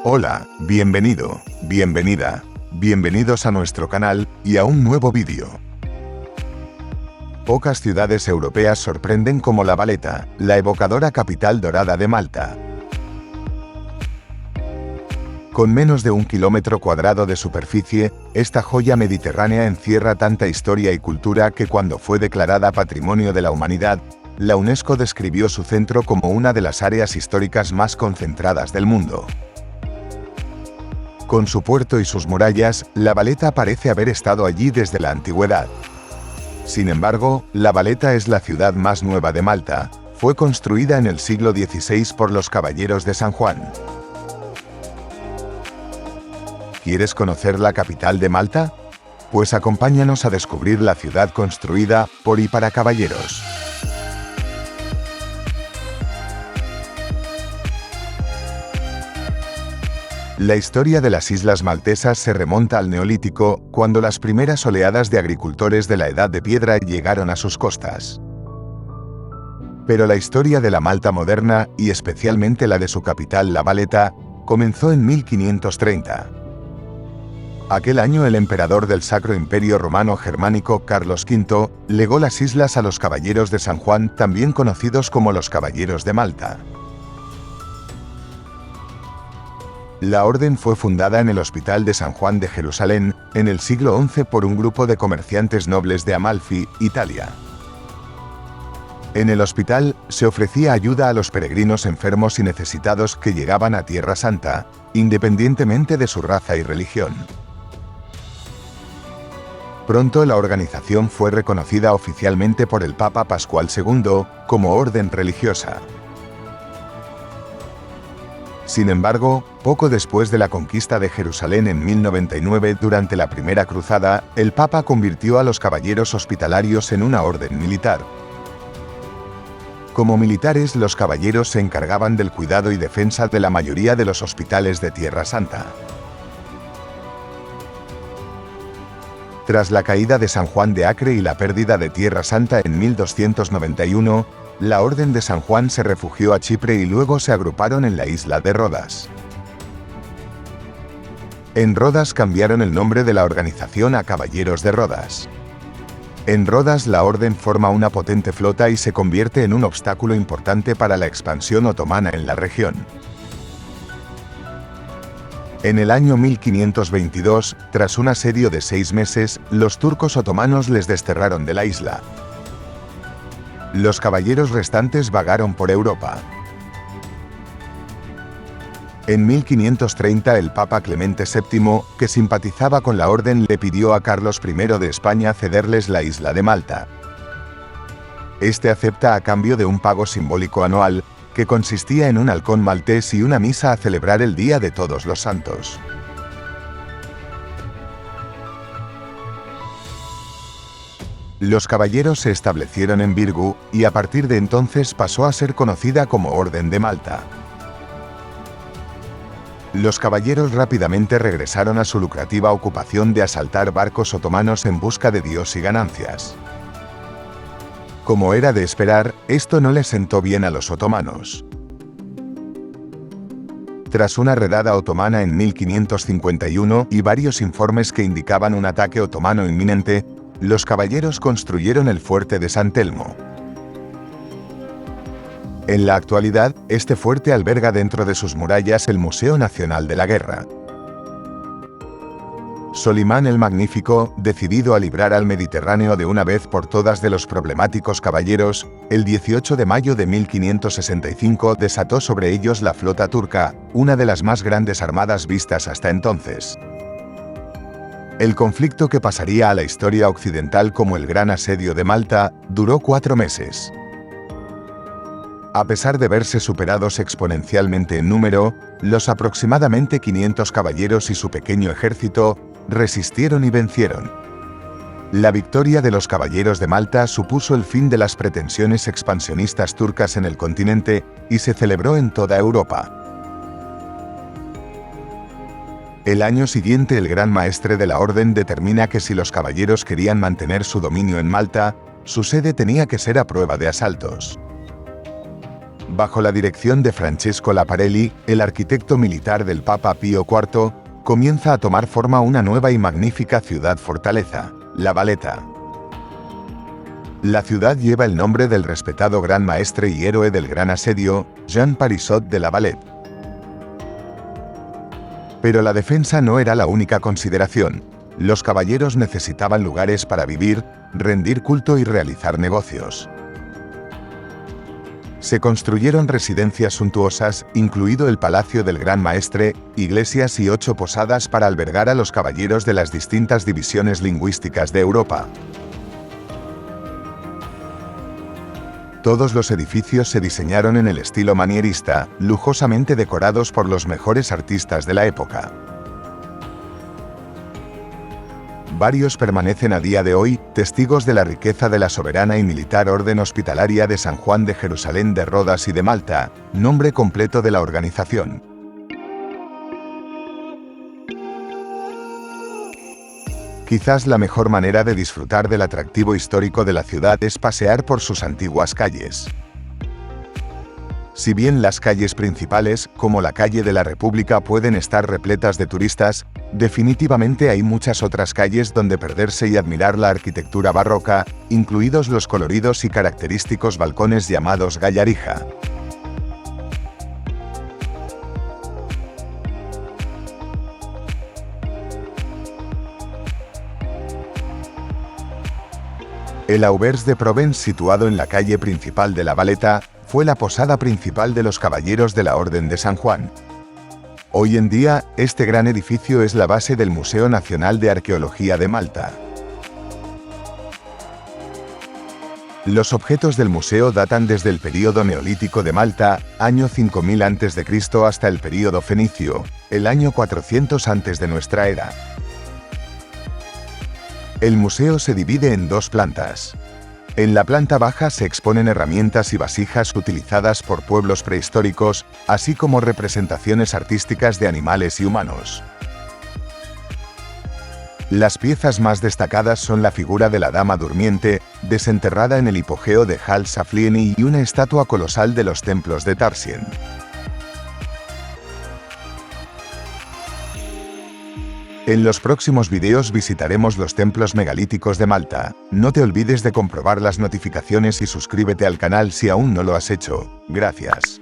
Hola, bienvenido, bienvenida, bienvenidos a nuestro canal y a un nuevo vídeo. Pocas ciudades europeas sorprenden como La Valeta, la evocadora capital dorada de Malta. Con menos de 1 kilómetro cuadrado de superficie, esta joya mediterránea encierra tanta historia y cultura que cuando fue declarada Patrimonio de la Humanidad, la UNESCO describió su centro como una de las áreas históricas más concentradas del mundo. Con su puerto y sus murallas, La Valeta parece haber estado allí desde la antigüedad. Sin embargo, La Valeta es la ciudad más nueva de Malta. Fue construida en el siglo XVI por los Caballeros de San Juan. ¿Quieres conocer la capital de Malta? Pues acompáñanos a descubrir la ciudad construida por y para caballeros. La historia de las islas maltesas se remonta al Neolítico, cuando las primeras oleadas de agricultores de la Edad de Piedra llegaron a sus costas. Pero la historia de la Malta moderna, y especialmente la de su capital La Valeta, comenzó en 1530. Aquel año el emperador del Sacro Imperio Romano Germánico Carlos V legó las islas a los Caballeros de San Juan, también conocidos como los Caballeros de Malta. La orden fue fundada en el Hospital de San Juan de Jerusalén, en el siglo XI por un grupo de comerciantes nobles de Amalfi, Italia. En el hospital se ofrecía ayuda a los peregrinos enfermos y necesitados que llegaban a Tierra Santa, independientemente de su raza y religión. Pronto la organización fue reconocida oficialmente por el Papa Pascual II como orden religiosa. Sin embargo, poco después de la conquista de Jerusalén en 1099, durante la Primera Cruzada, el Papa convirtió a los caballeros hospitalarios en una orden militar. Como militares, los caballeros se encargaban del cuidado y defensa de la mayoría de los hospitales de Tierra Santa. Tras la caída de San Juan de Acre y la pérdida de Tierra Santa en 1291, la Orden de San Juan se refugió a Chipre y luego se agruparon en la isla de Rodas. En Rodas cambiaron el nombre de la organización a Caballeros de Rodas. En Rodas la orden forma una potente flota y se convierte en un obstáculo importante para la expansión otomana en la región. En el año 1522, tras un asedio de 6 meses, los turcos otomanos les desterraron de la isla. Los caballeros restantes vagaron por Europa. En 1530 el Papa Clemente VII, que simpatizaba con la orden, le pidió a Carlos I de España cederles la isla de Malta. Este acepta a cambio de un pago simbólico anual, que consistía en un halcón maltés y una misa a celebrar el Día de Todos los Santos. Los caballeros se establecieron en Virgu, y a partir de entonces pasó a ser conocida como Orden de Malta. Los caballeros rápidamente regresaron a su lucrativa ocupación de asaltar barcos otomanos en busca de Dios y ganancias. Como era de esperar, esto no les sentó bien a los otomanos. Tras una redada otomana en 1551 y varios informes que indicaban un ataque otomano inminente, los caballeros construyeron el fuerte de San Telmo. En la actualidad, este fuerte alberga dentro de sus murallas el Museo Nacional de la Guerra. Solimán el Magnífico, decidido a librar al Mediterráneo de una vez por todas de los problemáticos caballeros, el 18 de mayo de 1565 desató sobre ellos la flota turca, una de las más grandes armadas vistas hasta entonces. El conflicto, que pasaría a la historia occidental como el Gran Asedio de Malta, duró 4 meses. A pesar de verse superados exponencialmente en número, los aproximadamente 500 caballeros y su pequeño ejército resistieron y vencieron. La victoria de los Caballeros de Malta supuso el fin de las pretensiones expansionistas turcas en el continente y se celebró en toda Europa. El año siguiente el Gran Maestre de la Orden determina que si los caballeros querían mantener su dominio en Malta, su sede tenía que ser a prueba de asaltos. Bajo la dirección de Francesco Laparelli, el arquitecto militar del Papa Pío IV, comienza a tomar forma una nueva y magnífica ciudad-fortaleza, La Valeta. La ciudad lleva el nombre del respetado gran maestre y héroe del gran asedio, Jean Parisot de La Valette. Pero la defensa no era la única consideración. Los caballeros necesitaban lugares para vivir, rendir culto y realizar negocios. Se construyeron residencias suntuosas, incluido el Palacio del Gran Maestre, iglesias y 8 posadas para albergar a los caballeros de las distintas divisiones lingüísticas de Europa. Todos los edificios se diseñaron en el estilo manierista, lujosamente decorados por los mejores artistas de la época. Varios permanecen a día de hoy, testigos de la riqueza de la soberana y militar Orden Hospitalaria de San Juan de Jerusalén de Rodas y de Malta, nombre completo de la organización. Quizás la mejor manera de disfrutar del atractivo histórico de la ciudad es pasear por sus antiguas calles. Si bien las calles principales, como la calle de la República, pueden estar repletas de turistas, definitivamente hay muchas otras calles donde perderse y admirar la arquitectura barroca, incluidos los coloridos y característicos balcones llamados gallarija. El Auvers de Provence, situado en la calle principal de La Valeta, fue la posada principal de los caballeros de la Orden de San Juan. Hoy en día, este gran edificio es la base del Museo Nacional de Arqueología de Malta. Los objetos del museo datan desde el período neolítico de Malta, año 5000 a.C., hasta el período fenicio, el año 400 antes de nuestra era. El museo se divide en 2 plantas. En la planta baja se exponen herramientas y vasijas utilizadas por pueblos prehistóricos, así como representaciones artísticas de animales y humanos. Las piezas más destacadas son la figura de la Dama Durmiente, desenterrada en el hipogeo de Hal Saflieni, y una estatua colosal de los templos de Tarsien. En los próximos videos visitaremos los templos megalíticos de Malta. No te olvides de comprobar las notificaciones y suscríbete al canal si aún no lo has hecho. Gracias.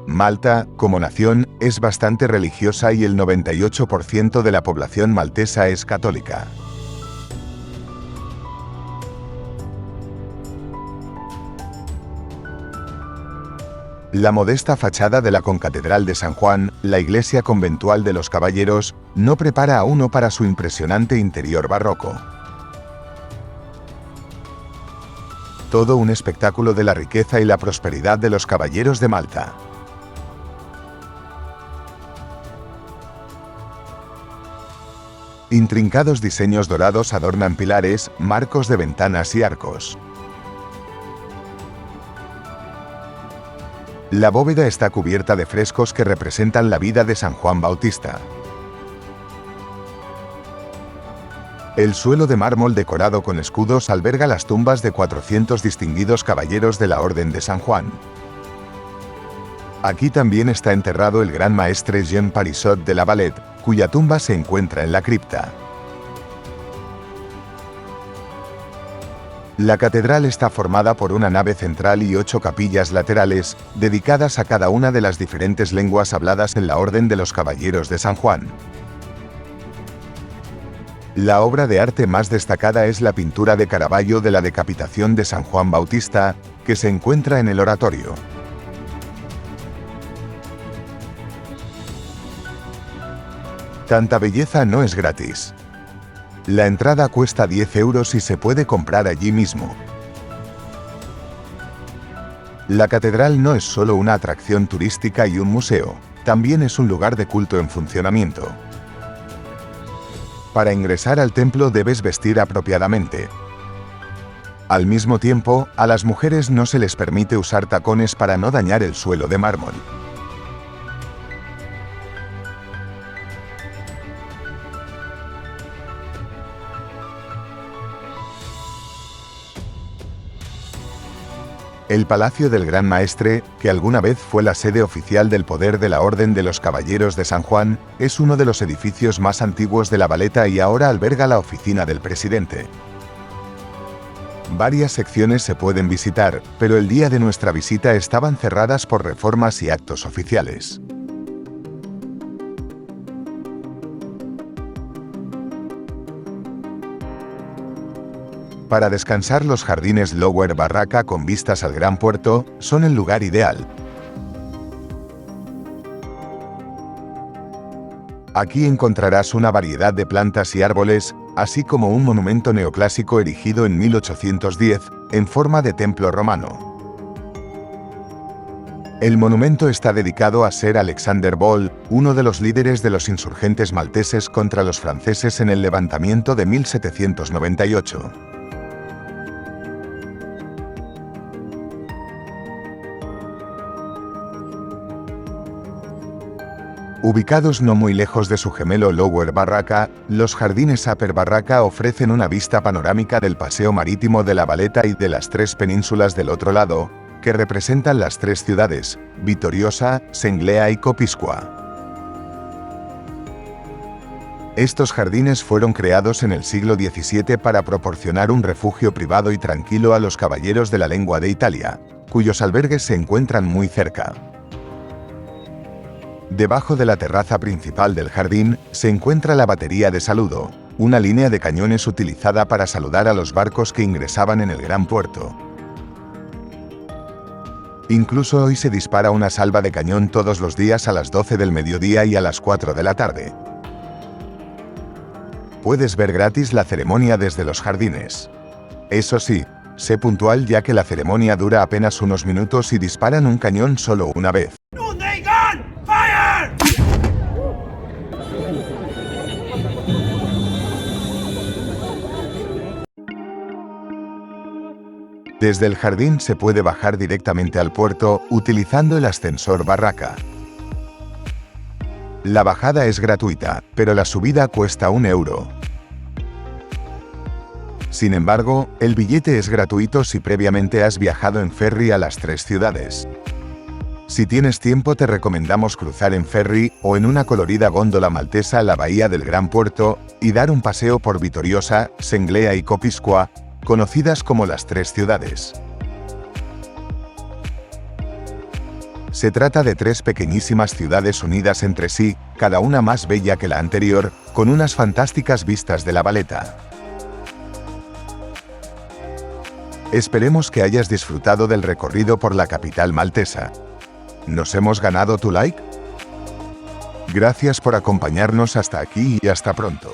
Malta, como nación, es bastante religiosa y el 98% de la población maltesa es católica. La modesta fachada de la concatedral de San Juan, la iglesia conventual de los caballeros, no prepara a uno para su impresionante interior barroco. Todo un espectáculo de la riqueza y la prosperidad de los caballeros de Malta. Intrincados diseños dorados adornan pilares, marcos de ventanas y arcos. La bóveda está cubierta de frescos que representan la vida de San Juan Bautista. El suelo de mármol decorado con escudos alberga las tumbas de 400 distinguidos caballeros de la Orden de San Juan. Aquí también está enterrado el gran maestre Jean Parisot de La Valette, cuya tumba se encuentra en la cripta. La catedral está formada por una nave central y 8 capillas laterales, dedicadas a cada una de las diferentes lenguas habladas en la Orden de los Caballeros de San Juan. La obra de arte más destacada es la pintura de Caravaggio de la decapitación de San Juan Bautista, que se encuentra en el oratorio. Tanta belleza no es gratis. La entrada cuesta 10 euros y se puede comprar allí mismo. La catedral no es solo una atracción turística y un museo, también es un lugar de culto en funcionamiento. Para ingresar al templo debes vestir apropiadamente. Al mismo tiempo, a las mujeres no se les permite usar tacones para no dañar el suelo de mármol. El Palacio del Gran Maestre, que alguna vez fue la sede oficial del poder de la Orden de los Caballeros de San Juan, es uno de los edificios más antiguos de La Valeta y ahora alberga la oficina del presidente. Varias secciones se pueden visitar, pero el día de nuestra visita estaban cerradas por reformas y actos oficiales. Para descansar, los jardines Lower Barraca con vistas al Gran Puerto son el lugar ideal. Aquí encontrarás una variedad de plantas y árboles, así como un monumento neoclásico erigido en 1810, en forma de templo romano. El monumento está dedicado a Sir Alexander Ball, uno de los líderes de los insurgentes malteses contra los franceses en el levantamiento de 1798. Ubicados no muy lejos de su gemelo Lower Barraca, los jardines Upper Barraca ofrecen una vista panorámica del paseo marítimo de La Valeta y de las tres penínsulas del otro lado, que representan las tres ciudades, Vitoriosa, Senglea y Copiscua. Estos jardines fueron creados en el siglo XVII para proporcionar un refugio privado y tranquilo a los caballeros de la lengua de Italia, cuyos albergues se encuentran muy cerca. Debajo de la terraza principal del jardín se encuentra la batería de saludo, una línea de cañones utilizada para saludar a los barcos que ingresaban en el gran puerto. Incluso hoy se dispara una salva de cañón todos los días a las 12 del mediodía y a las 4 de la tarde. Puedes ver gratis la ceremonia desde los jardines. Eso sí, sé puntual ya que la ceremonia dura apenas unos minutos y disparan un cañón solo una vez. Desde el jardín se puede bajar directamente al puerto utilizando el ascensor Barraca. La bajada es gratuita, pero la subida cuesta €1. Sin embargo, el billete es gratuito si previamente has viajado en ferry a las tres ciudades. Si tienes tiempo, te recomendamos cruzar en ferry o en una colorida góndola maltesa a la bahía del Gran Puerto y dar un paseo por Vitoriosa, Senglea y Copiscua, conocidas como las tres ciudades. Se trata de tres pequeñísimas ciudades unidas entre sí, cada una más bella que la anterior, con unas fantásticas vistas de La Valeta. Esperemos que hayas disfrutado del recorrido por la capital maltesa. ¿Nos hemos ganado tu like? Gracias por acompañarnos hasta aquí y hasta pronto.